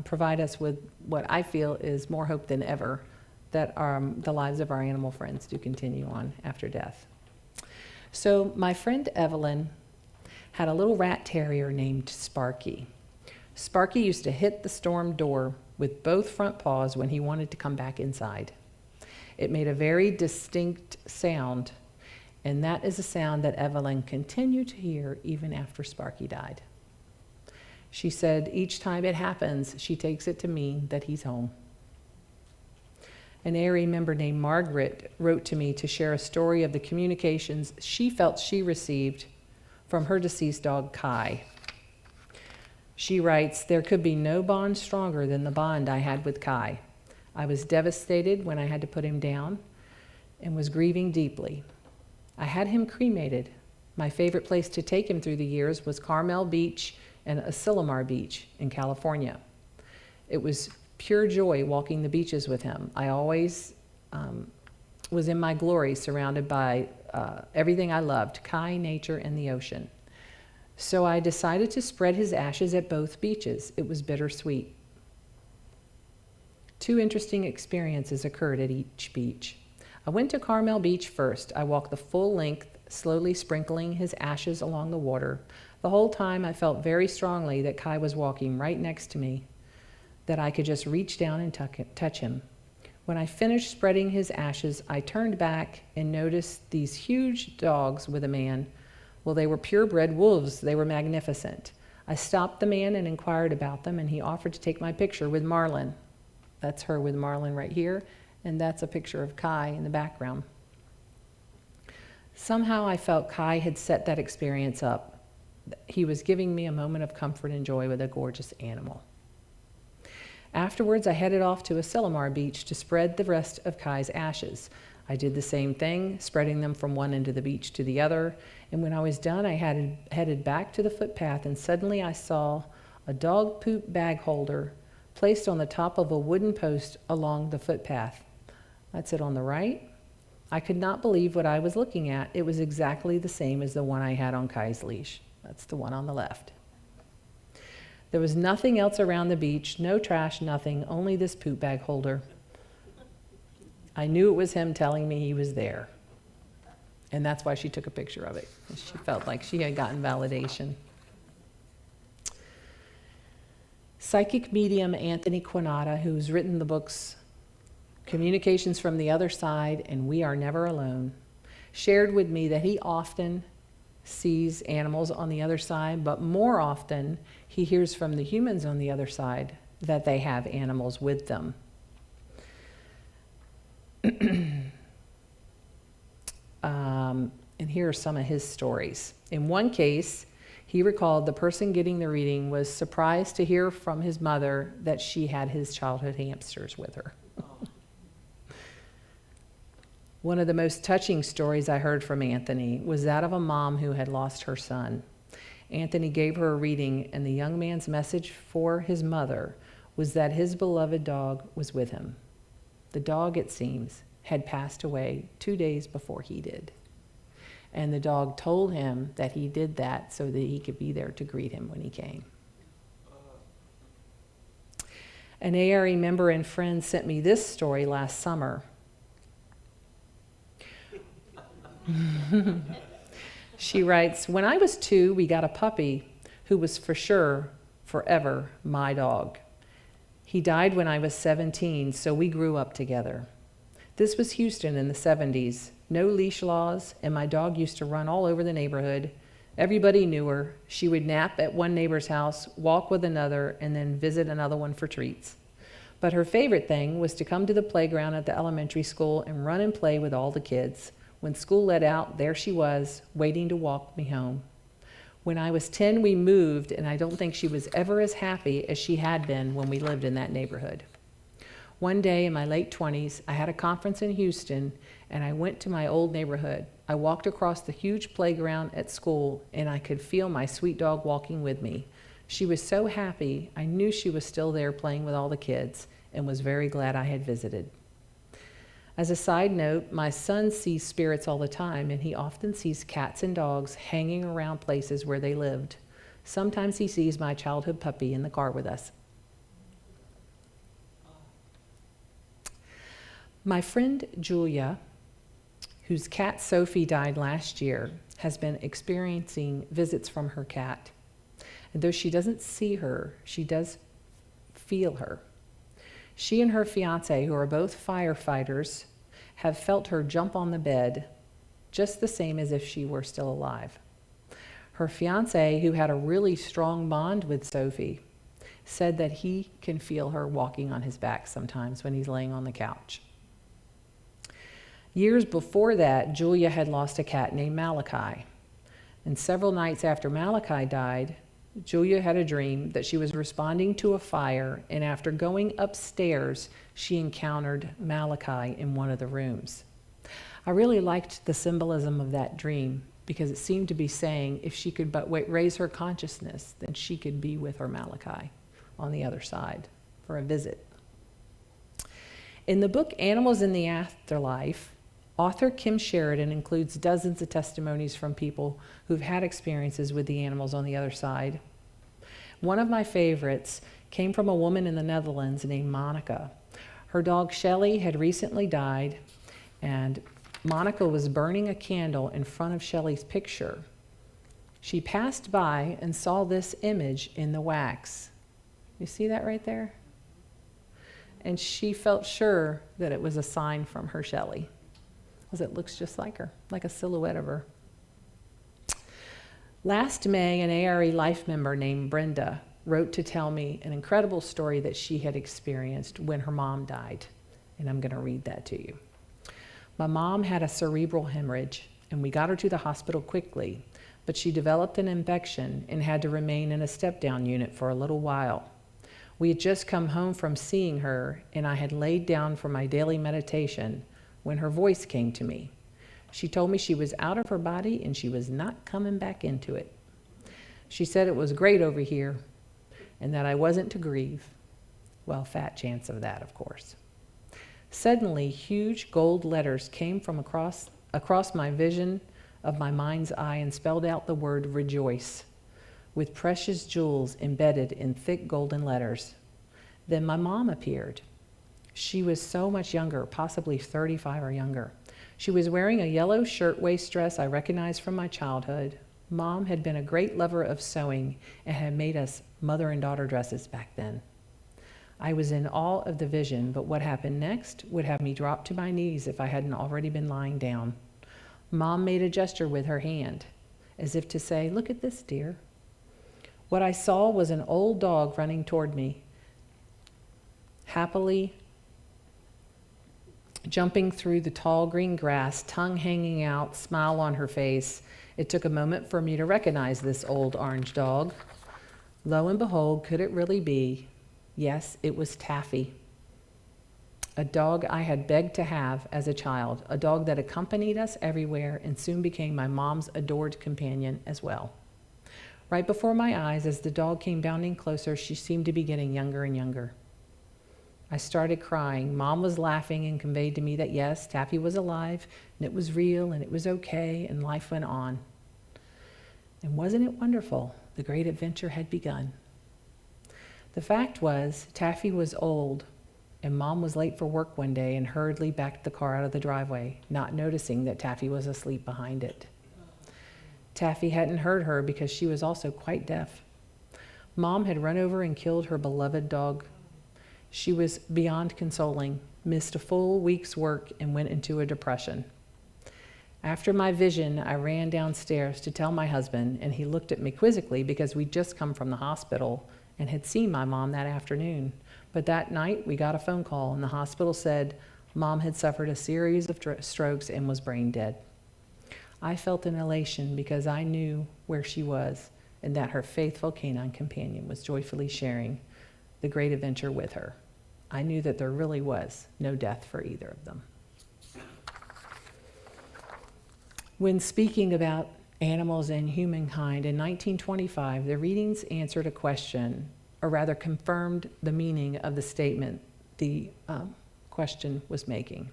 provide us with what I feel is more hope than ever that the lives of our animal friends do continue on after death. So my friend Evelyn had a little rat terrier named Sparky. Sparky used to hit the storm door with both front paws when he wanted to come back inside. It made a very distinct sound, and that is a sound that Evelyn continued to hear even after Sparky died. She said each time it happens, she takes it to mean that he's home. An A.R.E member named Margaret wrote to me to share a story of the communications she felt she received from her deceased dog, Kai. She writes, "There could be no bond stronger than the bond I had with Kai. I was devastated when I had to put him down and was grieving deeply. I had him cremated. My favorite place to take him through the years was Carmel Beach and Asilomar Beach in California. It was pure joy walking the beaches with him. I always was in my glory, surrounded by everything I loved, Kai, nature, and the ocean. So I decided to spread his ashes at both beaches. It was bittersweet. 2 interesting experiences occurred at each beach. I went to Carmel Beach first. I walked the full length, slowly sprinkling his ashes along the water. The whole time I felt very strongly that Kai was walking right next to me, that I could just reach down and touch him. When I finished spreading his ashes, I turned back and noticed these huge dogs with a man. Well, they were purebred wolves. They were magnificent. I stopped the man and inquired about them, and he offered to take my picture with Marlin. That's her with Marlin right here, and that's a picture of Kai in the background. Somehow I felt Kai had set that experience up. He was giving me a moment of comfort and joy with a gorgeous animal. Afterwards, I headed off to Asilomar Beach to spread the rest of Kai's ashes. I did the same thing, spreading them from one end of the beach to the other, and when I was done, I headed back to the footpath, and suddenly I saw a dog poop bag holder placed on the top of a wooden post along the footpath. That's it on the right. I could not believe what I was looking at. It was exactly the same as the one I had on Kai's leash. That's the one on the left. There was nothing else around the beach, no trash, nothing, only this poop bag holder. I knew it was him telling me he was there. And that's why she took a picture of it. She felt like she had gotten validation. Psychic medium Anthony Quinata, who's written the books Communications from the Other Side and We Are Never Alone, shared with me that he often sees animals on the other side, but more often he hears from the humans on the other side that they have animals with them. And here are some of his stories. In one case, he recalled the person getting the reading was surprised to hear from his mother that she had his childhood hamsters with her. One of the most touching stories I heard from Anthony was that of a mom who had lost her son. Anthony gave her a reading, and the young man's message for his mother was that his beloved dog was with him. The dog, it seems, had passed away 2 days before he did. And the dog told him that he did that so that he could be there to greet him when he came. An A.R.E member and friend sent me this story last summer. She writes, "When I was 2, we got a puppy who was for sure, forever, my dog. He died when I was 17, so we grew up together. This was Houston in the 70s. No leash laws, and my dog used to run all over the neighborhood. Everybody knew her. She would nap at one neighbor's house, walk with another, and then visit another one for treats. But her favorite thing was to come to the playground at the elementary school and run and play with all the kids. When school let out, there she was, waiting to walk me home. When I was 10, we moved, and I don't think she was ever as happy as she had been when we lived in that neighborhood. One day in my late 20s, I had a conference in Houston, and I went to my old neighborhood. I walked across the huge playground at school, and I could feel my sweet dog walking with me. She was so happy, I knew she was still there playing with all the kids, and was very glad I had visited. As a side note, my son sees spirits all the time, and he often sees cats and dogs hanging around places where they lived. Sometimes he sees my childhood puppy in the car with us. My friend Julia, whose cat Sophie died last year, has been experiencing visits from her cat. And though she doesn't see her, she does feel her. She and her fiance, who are both firefighters, have felt her jump on the bed, just the same as if she were still alive. Her fiance, who had a really strong bond with Sophie, said that he can feel her walking on his back sometimes when he's laying on the couch. Years before that, Julia had lost a cat named Malachi. And several nights after Malachi died, Julia had a dream that she was responding to a fire, and after going upstairs, she encountered Malachi in one of the rooms. I really liked the symbolism of that dream because it seemed to be saying if she could but raise her consciousness, then she could be with her Malachi on the other side for a visit. In the book Animals in the Afterlife, author Kim Sheridan includes dozens of testimonies from people who've had experiences with the animals on the other side. One of my favorites came from a woman in the Netherlands named Monica. Her dog Shelley had recently died, and Monica was burning a candle in front of Shelley's picture. She passed by and saw this image in the wax. You see that right there? And she felt sure that it was a sign from her Shelley, because it looks just like her, like a silhouette of her. Last May, an A.R.E. life member named Brenda wrote to tell me an incredible story that she had experienced when her mom died, and I'm going to read that to you. My mom had a cerebral hemorrhage, and we got her to the hospital quickly, but she developed an infection and had to remain in a step-down unit for a little while. We had just come home from seeing her, and I had laid down for my daily meditation when her voice came to me. She told me she was out of her body and she was not coming back into it. She said it was great over here and that I wasn't to grieve. Well, fat chance of that, of course. Suddenly, huge gold letters came from across my vision of my mind's eye and spelled out the word rejoice with precious jewels embedded in thick golden letters. Then my mom appeared. She was so much younger, possibly 35 or younger. She was wearing a yellow shirtwaist dress I recognized from my childhood. Mom had been a great lover of sewing and had made us mother and daughter dresses back then. I was in awe of the vision, but what happened next would have me drop to my knees if I hadn't already been lying down. Mom made a gesture with her hand, as if to say, "Look at this, dear." What I saw was an old dog running toward me, happily jumping through the tall green grass, tongue hanging out, smile on her face. It took a moment for me to recognize this old orange dog. Lo and behold, could it really be? Yes, it was Taffy, a dog I had begged to have as a child, a dog that accompanied us everywhere and soon became my mom's adored companion as well. Right before my eyes, as the dog came bounding closer, she seemed to be getting younger and younger. I started crying. Mom was laughing and conveyed to me that yes, Taffy was alive and it was real and it was okay and life went on. And wasn't it wonderful? The great adventure had begun. The fact was, Taffy was old, and Mom was late for work one day and hurriedly backed the car out of the driveway, not noticing that Taffy was asleep behind it. Taffy hadn't heard her because she was also quite deaf. Mom had run over and killed her beloved dog. She was beyond consoling, missed a full week's work, and went into a depression. After my vision, I ran downstairs to tell my husband, and he looked at me quizzically because we'd just come from the hospital and had seen my mom that afternoon. But that night, we got a phone call, and the hospital said Mom had suffered a series of strokes and was brain dead. I felt an elation because I knew where she was and that her faithful canine companion was joyfully sharing the great adventure with her. I knew that there really was no death for either of them. When speaking about animals and humankind in 1925, the readings answered a question, or rather confirmed the meaning of the statement the question was making.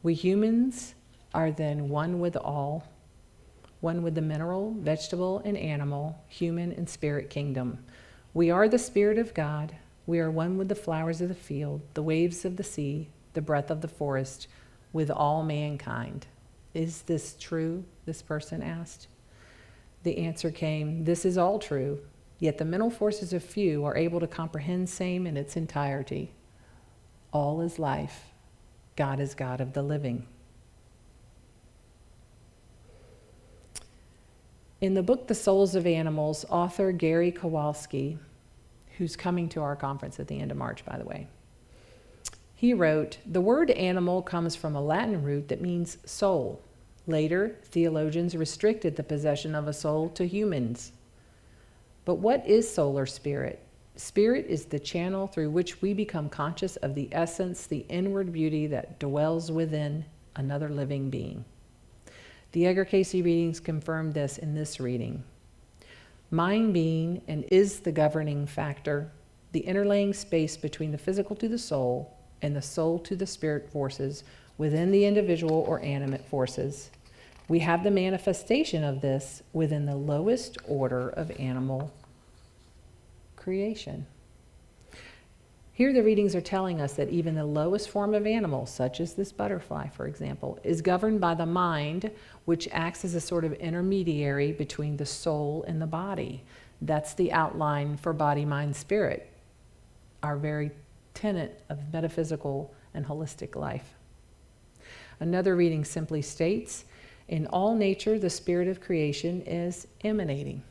We humans are then one with all, one with the mineral, vegetable, and animal, human and spirit kingdom. We are the Spirit of God. We are one with the flowers of the field, the waves of the sea, the breath of the forest, with all mankind. Is this true? This person asked. The answer came, this is all true, yet the mental forces of few are able to comprehend same in its entirety. All is life. God is God of the living. In the book, The Souls of Animals, author Gary Kowalski, who's coming to our conference at the end of March, by the way, He wrote, "The word animal comes from a Latin root that means soul. Later, theologians restricted the possession of a soul to humans. But what is soul or spirit? Spirit is the channel through which we become conscious of the essence, the inward beauty that dwells within another living being." The Edgar Cayce readings confirm this in this reading. Mind being and is the governing factor, the interlaying space between the physical to the soul and the soul to the spirit forces within the individual or animate forces. We have the manifestation of this within the lowest order of animal creation. Here the readings are telling us that even the lowest form of animal, such as this butterfly, for example, is governed by the mind, which acts as a sort of intermediary between the soul and the body. That's the outline for body, mind, spirit, our very tenet of metaphysical and holistic life. Another reading simply states, "In all nature, the spirit of creation is emanating."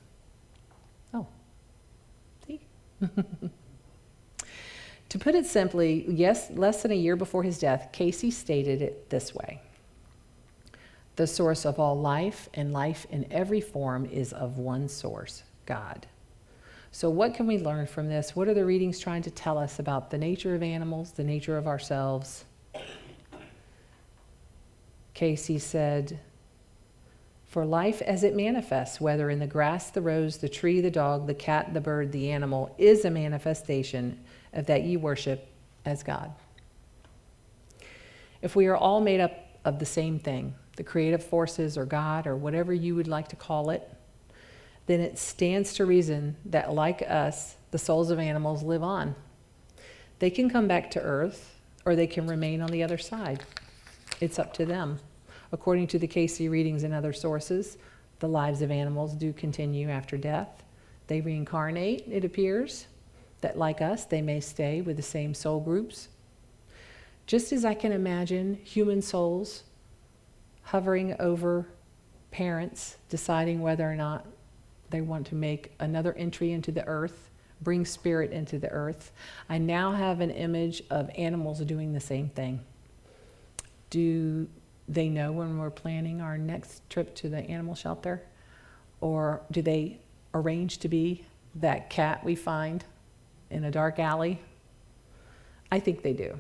Oh, see? To put it simply, yes, less than a year before his death, Cayce stated it this way: "The source of all life and life in every form is of one source, God." So what can we learn from this? What are the readings trying to tell us about the nature of animals, the nature of ourselves? Cayce said, "For life as it manifests, whether in the grass, the rose, the tree, the dog, the cat, the bird, the animal, is a manifestation of that ye worship as God." If we are all made up of the same thing, the creative forces or God or whatever you would like to call it, then it stands to reason that, like us, the souls of animals live on. They can come back to earth, or they can remain on the other side. It's up to them. According to the Cayce readings and other sources, the lives of animals do continue after death. They reincarnate, it appears, that like us, they may stay with the same soul groups. Just as I can imagine human souls hovering over parents, deciding whether or not they want to make another entry into the earth, bring spirit into the earth, I now have an image of animals doing the same thing. Do they know when we're planning our next trip to the animal shelter? Or do they arrange to be that cat we find in a dark alley? I think they do.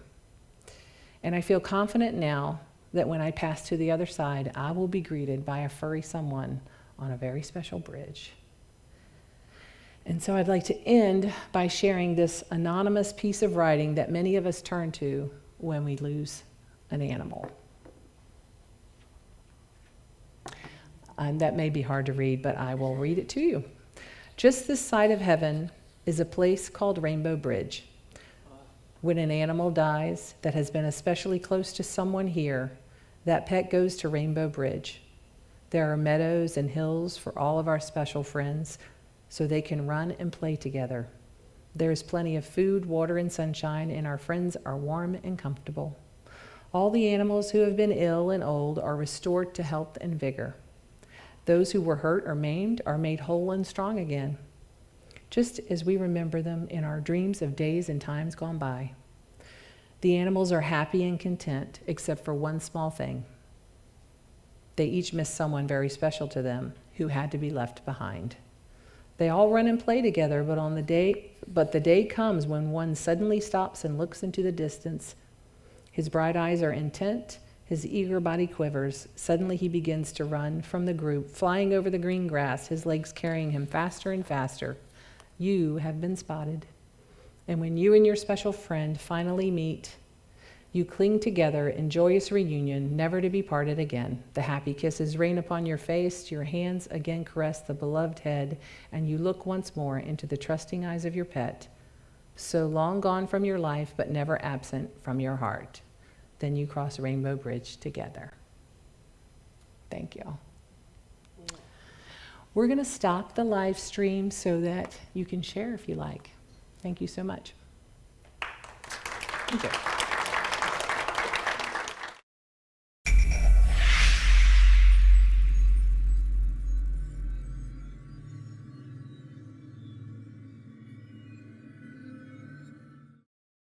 And I feel confident now that when I pass to the other side, I will be greeted by a furry someone on a very special bridge. And so I'd like to end by sharing this anonymous piece of writing that many of us turn to when we lose an animal. That may be hard to read, but I will read it to you. "Just this side of heaven is a place called Rainbow Bridge. When an animal dies that has been especially close to someone here, that pet goes to Rainbow Bridge. There are meadows and hills for all of our special friends, so they can run and play together. There is plenty of food, water, and sunshine, and our friends are warm and comfortable. All the animals who have been ill and old are restored to health and vigor. Those who were hurt or maimed are made whole and strong again, just as we remember them in our dreams of days and times gone by. The animals are happy and content, except for one small thing. They each miss someone very special to them who had to be left behind. They all run and play together, but the day comes when one suddenly stops and looks into the distance. His bright eyes are intent, his eager body quivers. Suddenly he begins to run from the group, flying over the green grass, his legs carrying him faster and faster. You have been spotted. And when you and your special friend finally meet, you cling together in joyous reunion, never to be parted again. The happy kisses rain upon your face, your hands again caress the beloved head, and you look once more into the trusting eyes of your pet, so long gone from your life, but never absent from your heart. Then you cross Rainbow Bridge together." Thank you. We're going to stop the live stream so that you can share if you like. Thank you so much. Thank you.